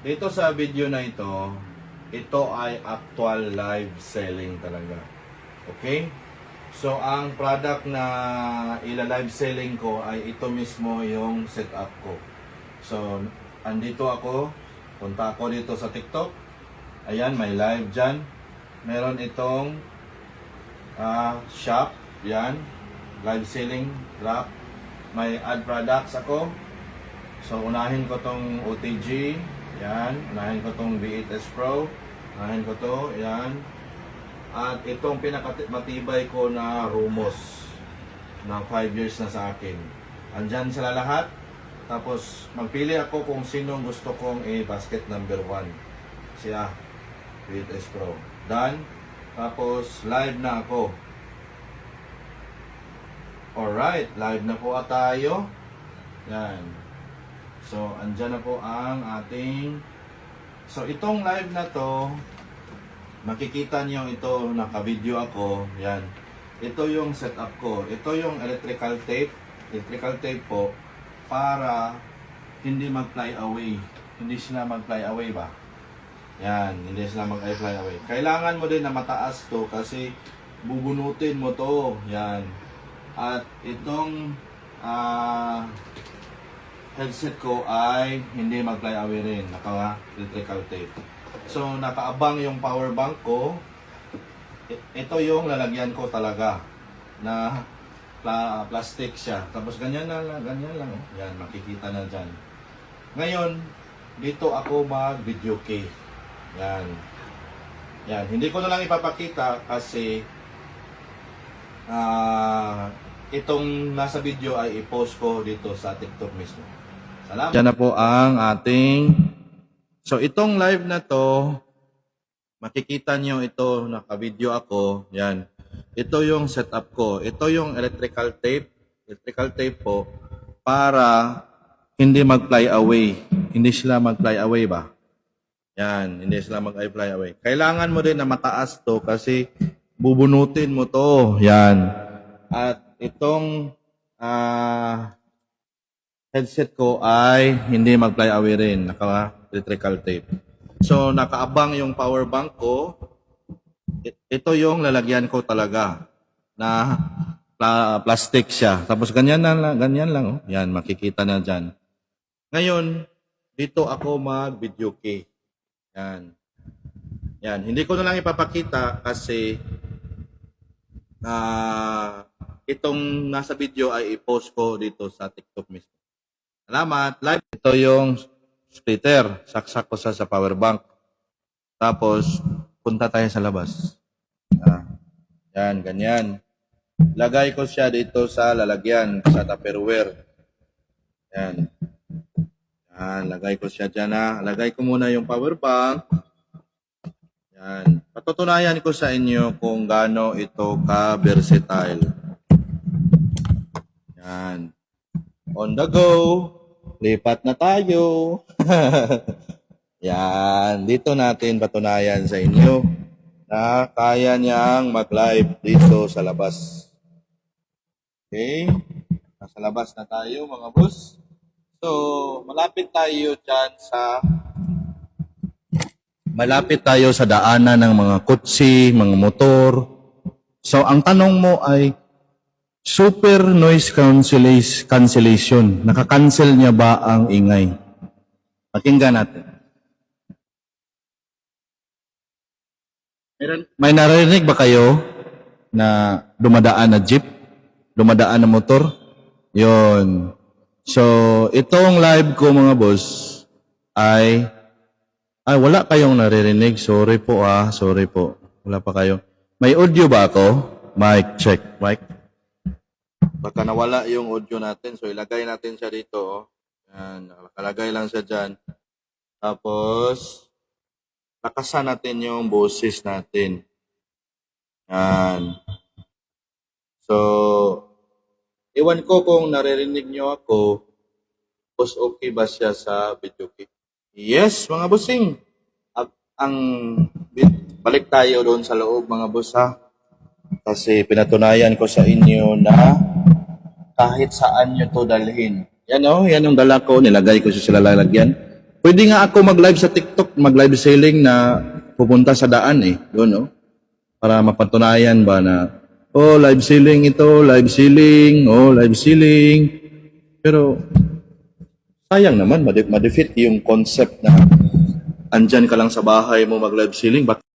Dito sa video na ito ay actual live selling talaga. Okay? So, ang product na ila-live selling ko ay ito mismo yung setup ko. So, andito ako. Punta ako dito sa TikTok. Ayan, may live dyan. Meron itong shop. Yan. Live selling drop. May ad products ako. So, unahin ko tong OTG. Yan. Unahin ko tong V8S Pro. Unahin ko to. Yan. At itong pinakamatibay ko na Rumos na 5 years na sa akin. Andyan sila lahat. Tapos magpili ako kung sino gusto kong basket number 1. Siya. V8S Pro. Done. Tapos live na ako. Alright. Live na po tayo. Yan. So andyan na po ang ating... So itong live na to, makikita niyo ito, naka-video ako. Yan. Ito yung setup ko. Ito yung electrical tape. Electrical tape po para hindi mag-fly away. Hindi sila mag-fly away ba? Yan. Hindi sila mag-fly away. Kailangan mo din na mataas to kasi bubunutin mo to. Yan. At itong headset ko ay hindi mag-fly away rin. Naka-electrical tape. So, nakaabang yung power bank ko. Ito yung lalagyan ko talaga na plastic siya. Tapos ganyan lang. Yan, makikita na dyan. Ngayon, dito ako mag-video key. Yan. Yan, hindi ko na lang ipapakita kasi itong nasa video ay i-post ko dito sa TikTok mismo. Salamat. Yan na po ang ating... So, itong live na to, makikita nyo ito, naka-video ako, yan. Ito yung setup ko. Ito yung electrical tape. Electrical tape po, para hindi mag-fly away. Hindi sila mag-fly away ba? Yan, hindi sila mag-fly away. Kailangan mo din na mataas to kasi bubunutin mo to. Yan. At itong headset ko ay hindi mag-fly away rin. Naka-electrical tape. So, nakaabang yung power bank ko. Ito yung lalagyan ko talaga na plastic siya. Tapos ganyan lang. Oh. Yan, makikita na dyan. Ngayon, dito ako mag-video key. Yan. Yan. Hindi ko na lang ipapakita kasi itong nasa video ay i-post ko dito sa TikTok mismo. Salamat. Live. Ito yung splitter. Saksak ko sa power bank. Tapos, punta tayo sa labas. Yan, ganyan. Lagay ko siya dito sa lalagyan, sa Tupperware. Yan. Yan, lagay ko siya dyan na. Lagay ko muna yung power bank. Yan. Patutunayan ko sa inyo kung gaano ito ka-versatile. Yan. On the go. Lipat na tayo. Yan. Dito natin patunayan sa inyo na kaya niyang mag-live dito sa labas. Okay? Nasa labas na tayo mga boss. So, malapit tayo sa daanan ng mga kutsi, mga motor. So, ang tanong mo ay, super noise cancellation. Naka-cancel niya ba ang ingay? Pakinggan natin. May narinig ba kayo na dumadaan na jeep? Dumadaan na motor? Yon. So, itong live ko mga boss ay wala kayong naririnig. Sorry po. Wala pa kayo. May audio ba ako? Mic check. Mic. Baka nawala yung audio natin. So, ilagay natin siya dito. Oh. Yan. Nakalagay lang siya dyan. Tapos, lakasan natin yung boses natin. Yan. So, iwan ko kung naririnig nyo ako. Boss, okay ba siya sa video key? Yes, mga bossing. Balik tayo doon sa loob, mga boss, ha? Kasi pinatunayan ko sa inyo na kahit saan nyo to dalhin. Yan o, yan yung dala ko. Nilagay ko sa lalagyan. Pwede nga ako mag-live sa TikTok, mag-live selling na pupunta sa daan eh. Yun, no? Para mapatunayan ba na, oh, live selling ito, live selling, oh, live selling. Pero, sayang naman, ma-defeat yung concept na andyan ka lang sa bahay mo mag-live selling.